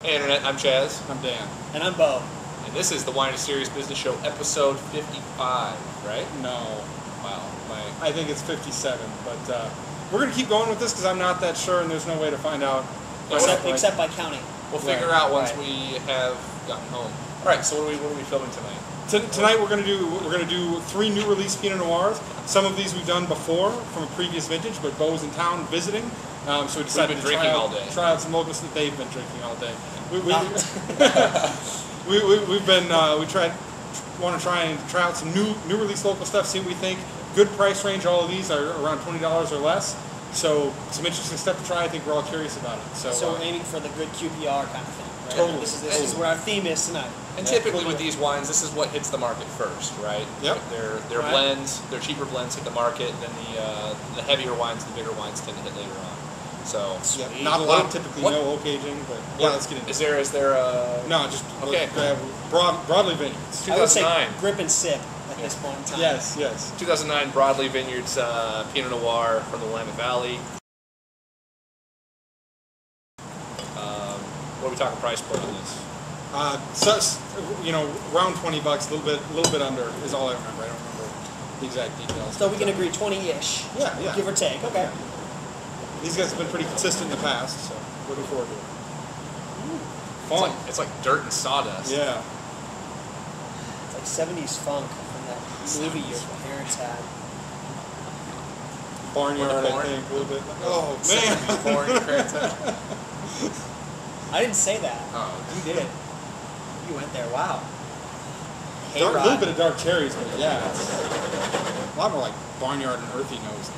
Hey Internet, I'm Chaz. I'm Dan. And I'm Beau. And this is the Wine is Serious Business Show, episode 55, right? No. Wow. I think it's 57, but we're going to keep going with this because I'm not that sure and there's no way to find out. Except by counting. We'll figure out once we have gotten home. All right, so what are we filming tonight? Tonight we're going to do 3 new release Pinot Noirs. Some of these we've done before from a previous vintage, but Beau's in town visiting, so we decided to try out some locals that they've been drinking all day. We want to try out some new release local stuff. See what we think. Good price range. All of these are around $20 or less. So some interesting stuff to try. I think we're all curious about it. So we're aiming for the good QPR kind of thing. Right? Totally. This is where our theme is tonight. And typically with these wines, this is what hits the market first, right? Yep. Their blends, their cheaper blends hit the market, then the heavier wines, the bigger wines tend to hit later on. So yeah, not a lot typically no oak aging, but yeah, let's get into it. Is there a no, just okay. Broadley Vineyards. 2009. I would say grip and sip at this point in time. Yes. 2009 Broadley Vineyards Pinot Noir from the Willamette Valley. What are we talking price point on this? Around $20, a little bit under is all I remember. I don't remember the exact details. So we can agree 20-ish. Yeah. Give or take. Okay. Yeah. These guys have been pretty consistent in the past, so looking forward to it. Fun. It's like dirt and sawdust. It's Yeah. like 70s funk from that movie your parents had. Barnyard, I think, a little bit. Oh, man. Corn your parents had. I didn't say that. Oh. You did. You went there. Wow. A little bit of dark cherries, but yeah, it's a lot more like barnyard and earthy nose.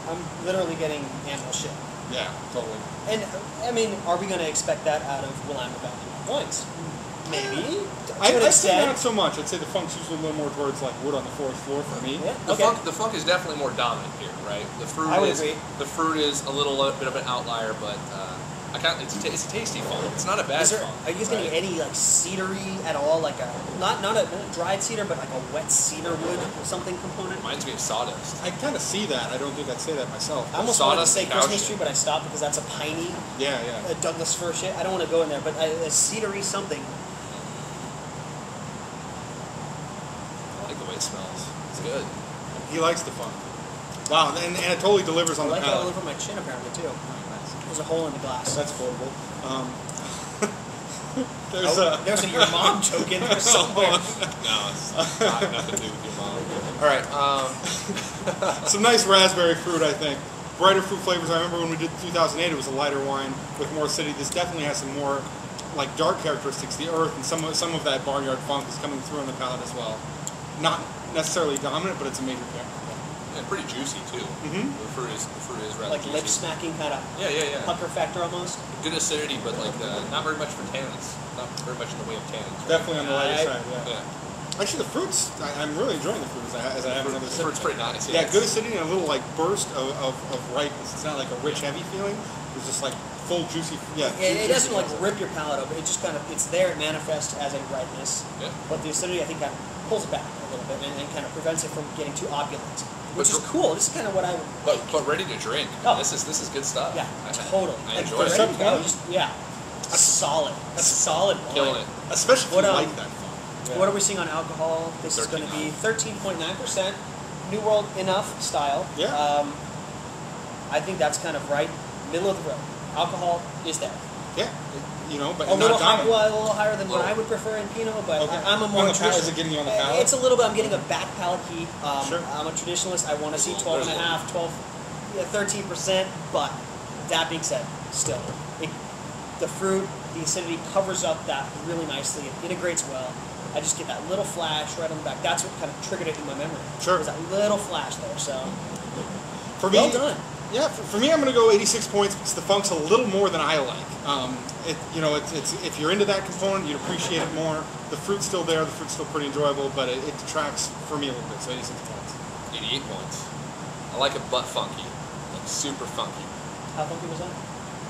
I'm literally getting animal shit. Yeah, totally. And, I mean, are we going to expect that out of Willamette Valley wines? Maybe. I'd say not so much. I'd say the funk's usually a little more towards like wood on the forest floor for me. Yeah. The funk is definitely more dominant here, right? The fruit is a little bit of an outlier, but it's a tasty funk. It's not a bad funk. Are you getting any like cedary at all? Like not a dried cedar, but like a wet cedar wood or something component? Reminds me of sawdust. I kind of see that. I don't think I'd say that myself. I almost wanted to say Christmas tree, but I stopped because that's a piney. Yeah. Douglas fir shit. I don't want to go in there, but a cedary something. I like the way it smells. It's good. He likes the funk. Wow, and it totally delivers on the palate. I like it all over my chin apparently too. There's a hole in the glass. That's horrible. There's your mom joke in there somewhere. No, it's got nothing to do with your mom. All right. Some nice raspberry fruit, I think. Brighter fruit flavors. I remember when we did 2008, it was a lighter wine with more acidity. This definitely has some more like dark characteristics. The earth and some of that barnyard funk is coming through on the palate as well. Not necessarily dominant, but it's a major character. And pretty juicy too. Mm-hmm. The fruit is rather like juicy. lip smacking kind of pucker factor almost. Good acidity, but like not very much for tannins. Not very much in the way of tannins. Right? Definitely on the lighter side. Yeah. Actually, the fruits, I'm really enjoying the fruit as I have another sip. The fruit's pretty nice. Yeah, good acidity and a little like burst of ripeness. It's not like a rich, heavy feeling. It's just like full, juicy. Yeah. It doesn't like rip your palate open. It just it's there. It manifests as a ripeness. Yeah. But the acidity, I think, kind of pulls it back a little bit and kind of prevents it from getting too opulent. Which is cool. This is kind of what I would. But ready to drink. Oh. This is good stuff. Yeah, totally. I enjoy it. Ready to go, that's solid. That's a solid wine. Killing it. Especially if you like that funk. Yeah. What are we seeing on alcohol? This is going to be 13.9%. New World enough style. Yeah. I think that's kind of right, middle of the road. Alcohol is there. Yeah. But a little not higher than what I would prefer in Pinot, but okay. I'm a more traditional. Is it getting you on the palate? It's a little bit. I'm getting a back palate heat. Sure. I'm a traditionalist. I want to see 12.5, 13%. But that being said, still, the fruit, the acidity covers up that really nicely. It integrates well. I just get that little flash right on the back. That's what kind of triggered it in my memory. Sure. There's that little flash there. So, well done. Yeah, for me, I'm going to go 86 points because the funk's a little more than I like. If you're into that component, you'd appreciate it more. The fruit's still there. The fruit's still pretty enjoyable, but it detracts for me a little bit. So 86 points. 88 points. I like it butt funky, like super funky. How funky was that?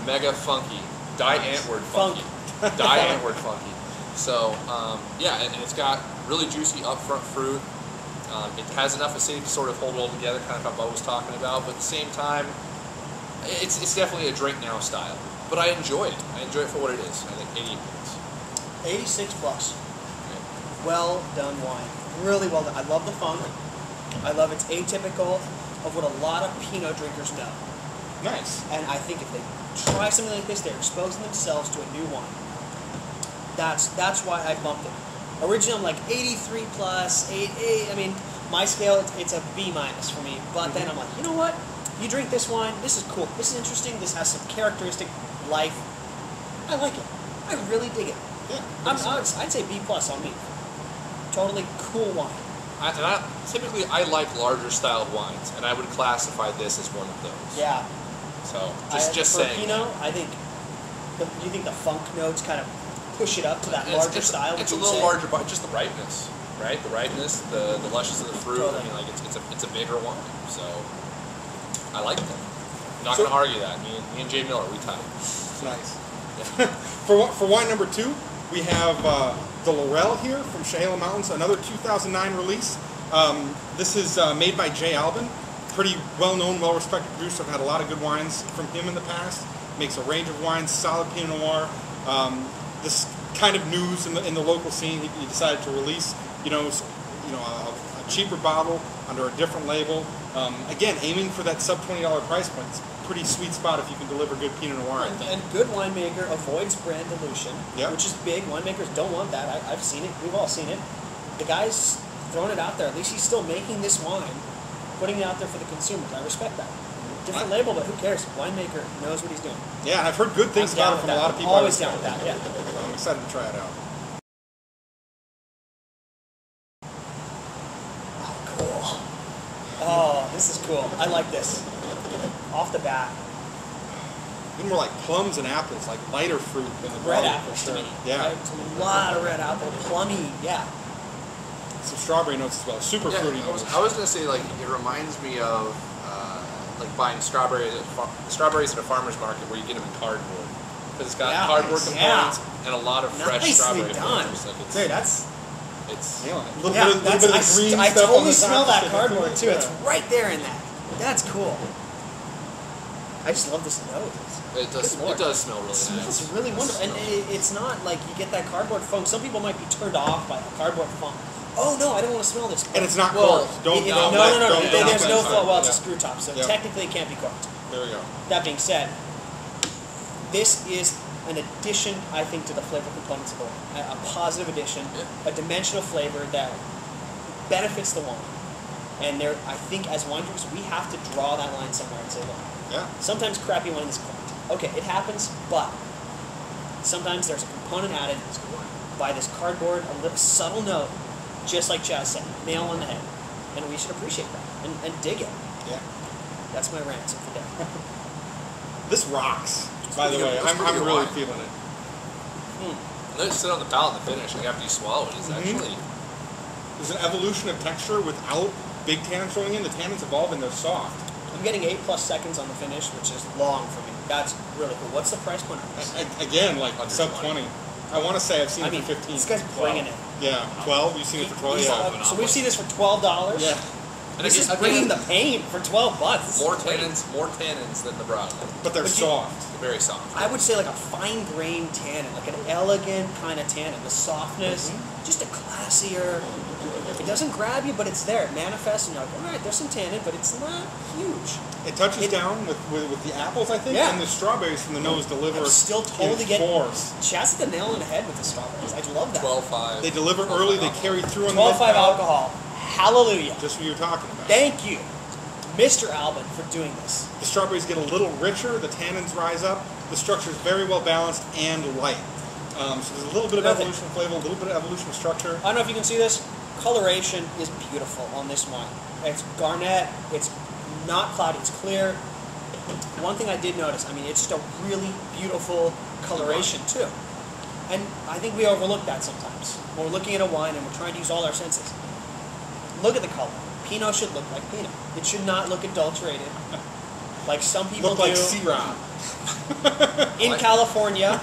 Mega funky. Die-antword funky. Die-antword funky. So and it's got really juicy upfront fruit. It has enough acidity to sort of hold it all together, kind of how Beau was talking about, but at the same time, it's definitely a drink now style. But I enjoy it. I I enjoy it for what it is. I think 88 points. 86 plus. Okay. Well done wine. Really well done. I love the funk. I love it's atypical of what a lot of Pinot drinkers know. Nice. And I think if they try something like this, they're exposing themselves to a new wine. That's why I bumped it. Originally, I'm like 83 plus, 88. I mean, my scale, it's a B minus for me. But then I'm like, you know what? You drink this wine, this is cool. This is interesting. This has some characteristic life. I like it. I really dig it. Yeah. I'd say B plus on me. Totally cool wine. Typically, I like larger styled wines, and I would classify this as one of those. Yeah. So, For saying. Pinot, I think, you think the funk notes kind of push it up to that larger style? It's a little larger, but just the ripeness, right? The ripeness, the luscious of the fruit. Totally. I mean, like it's a bigger wine. So, I like that. I'm not going to argue that. Me and Jay Miller, we tied. Nice. Yeah. For wine number 2, we have the Lorelle here from Chehalem Mountains, another 2009 release. This is made by Jay Albin. Pretty well-known, well-respected producer. I've had a lot of good wines from him in the past. Makes a range of wines, solid Pinot Noir. This kind of news in the local scene. He decided to release, a cheaper bottle under a different label. Again, aiming for that sub $20 price point. It's a pretty sweet spot if you can deliver good Pinot Noir. I think. And good winemaker avoids brand dilution, which is big. Winemakers don't want that. I've seen it. We've all seen it. The guy's throwing it out there. At least he's still making this wine, putting it out there for the consumers. I respect that. Different label, but who cares? Winemaker knows what he's doing. Yeah, and I've heard good things about it from a lot of people. Always down with that, yeah. I'm excited to try it out. Oh, cool. Oh, this is cool. I like this. Off the bat. More like plums and apples, like lighter fruit than the Red brown, apples for to sure. me. Yeah. It's a lot of red apple, plummy, yeah. Some strawberry notes as well, super fruity notes. I was gonna say, like, it reminds me of like buying strawberries at a farmer's market where you get them in cardboard, because it's got cardboard components and a lot of fresh strawberry flavors. Like dude, that's it's a little bit of the green I stuff totally on the smell top. that cardboard too. It's right there in that. That's cool. I just love this nose. It does smell really nice. It's really wonderful, and it's not like you get that cardboard funk. Some people might be turned off by the cardboard funk. Oh no, I don't want to smell this. And it's not well, corked. Don't. No. There's no fault. Well, it's a screw top, so technically it can't be corked. There we go. That being said, this is an addition, I think, to the flavor components of the wine. A positive addition, a dimensional flavor that benefits the wine. And there, I think, as wine drinkers, we have to draw that line somewhere and say, look, sometimes crappy wine is corked. Okay, it happens, but sometimes there's a component added by this cardboard, a little subtle note, just like Chaz said, nail on the head. And we should appreciate that and dig it. Yeah. That's my rant for the day. This rocks, by the way. I'm really feeling it. Let it sit on the palate and the finish, like after you swallow it, it's actually... There's an evolution of texture without big tannins throwing in. The tannins evolve and they're soft. I'm getting 8+ seconds on the finish, which is long for me. That's really cool. What's the price point on this? Again, like sub 20. I want to say I've seen it for 15. This guy's bringing it. Yeah, 12. You've seen it for 12. Yeah. So we've seen this for $12. Yeah. And this is bringing the pain for $12. More tannins than the Broadley. But they're soft. They're very soft. I would say like a fine-grained tannin, like an elegant kind of tannin. The softness, just a classier. It doesn't grab you, but it's there. It manifests, and you're like, all right, there's some tannin, but it's not huge. It touches down with the apples, I think, and the strawberries from the nose deliver. I'm still totally getting force. Chaz hit the nail on the head with the strawberries. I love that. 12.5. They deliver early. They carry through on the 12.5 alcohol. Hallelujah. Just what you were talking about. Thank you, Mr. Albin, for doing this. The strawberries get a little richer. The tannins rise up. The structure is very well balanced and light. So there's a little bit of evolution of flavor, a little bit of evolution of structure. I don't know if you can see this. Coloration is beautiful on this wine. It's garnet. It's not cloudy. It's clear. One thing I did notice, I mean, it's just a really beautiful coloration too. And I think we overlook that sometimes. When we're looking at a wine and we're trying to use all our senses. Look at the color. Pinot should look like Pinot. It should not look adulterated like some people Look like do syrup. in California.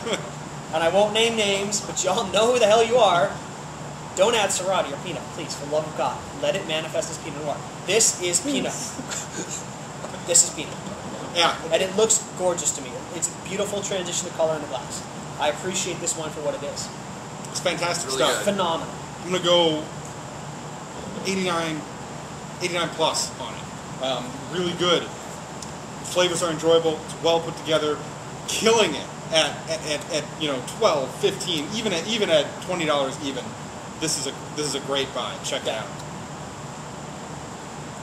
And I won't name names, but y'all know who the hell you are. Don't add Syrah to your Pinot, please, for the love of God. Let it manifest as Pinot Noir. This is Pinot. This is Pinot. Yeah. And it looks gorgeous to me. It's a beautiful transition to color in the glass. I appreciate this wine for what it is. It's fantastic Really stuff. good. Phenomenal. I'm gonna go 89 plus on it. Really good. Flavors are enjoyable. It's well put together. Killing it at 12, 15, even at $20 even. This is a great buy. Check it out.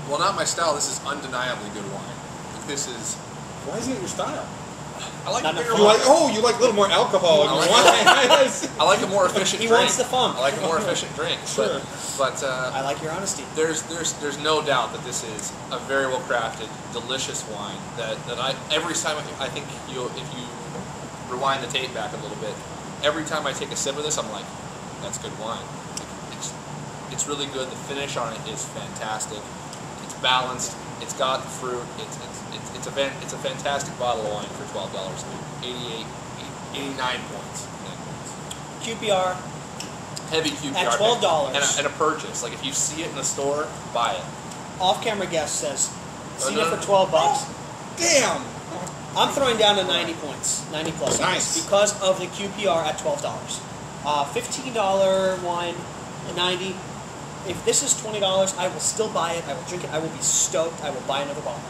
Well, not my style. This is undeniably good wine. This is. Why isn't it your style? I like Not bigger enough- wine. You like a little more alcohol in I your like- wine. I like a more efficient He drink. wants the funk. I like a more efficient drink. Sure. But I like your honesty. there's no doubt that this is a very well crafted, delicious wine that I every time I think if you rewind the tape back a little bit, every time I take a sip of this, I'm like, that's good wine. It's really good. The finish on it is fantastic. It's balanced. It's got the fruit. It's a fantastic bottle of wine for $12. 89 points. QPR Heavy QPR. at $12. And a purchase. Like if you see it in the store, buy it. Off-camera guest says, seen no, it no. for $12. Damn. I'm throwing down to 90 points, 90 plus on Nice. this because of the QPR at $12. $15 wine, 90. If this is $20, I will still buy it. I will drink it. I will be stoked. I will buy another bottle.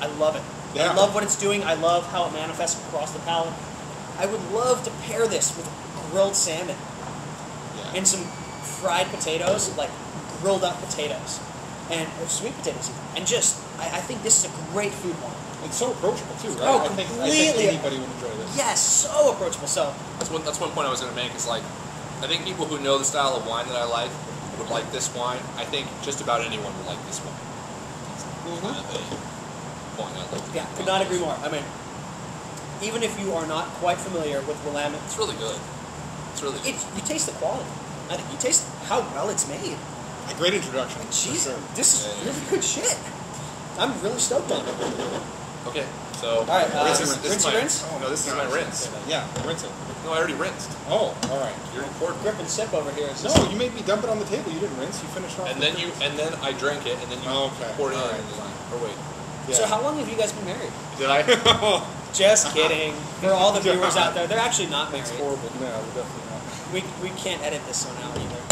I love it. Yeah. I love what it's doing. I love how it manifests across the palate. I would love to pair this with grilled salmon Yeah. and some fried potatoes, like grilled up potatoes, or sweet potatoes even. And just, I think this is a great food wine. It's so approachable too, right? Oh, I think completely. anybody would enjoy this. Yes, so approachable. So, That's one point I was going to make. Is like, I think people who know the style of wine that I like would like this wine. I think just about anyone would like this wine. That's kind of a point I'd like to yeah, make could about not agree this. more. I mean, even if you are not quite familiar with Willamette, It's really good. It's really good. you taste the quality. I think you taste how well it's made. A great introduction. for Jeez, sure. this is Yeah. really good shit. I'm really stoked on it. Okay, so. All right, Rinse and rinse and rinse. Oh, No, this is my rinse. Yeah, rinse it. No, I already rinsed. Oh, all right. You're important. Grip and sip over here. Is No, just- you made me dump it on the table. You didn't rinse. You finished off. And then I drank it, and then you Okay. poured it in. All right. And then, or wait. Yeah. So how long have you guys been married? Did I? Just kidding. For all the viewers out there, they're actually not married. It's horrible. No, we're definitely not. We can't edit this one out either.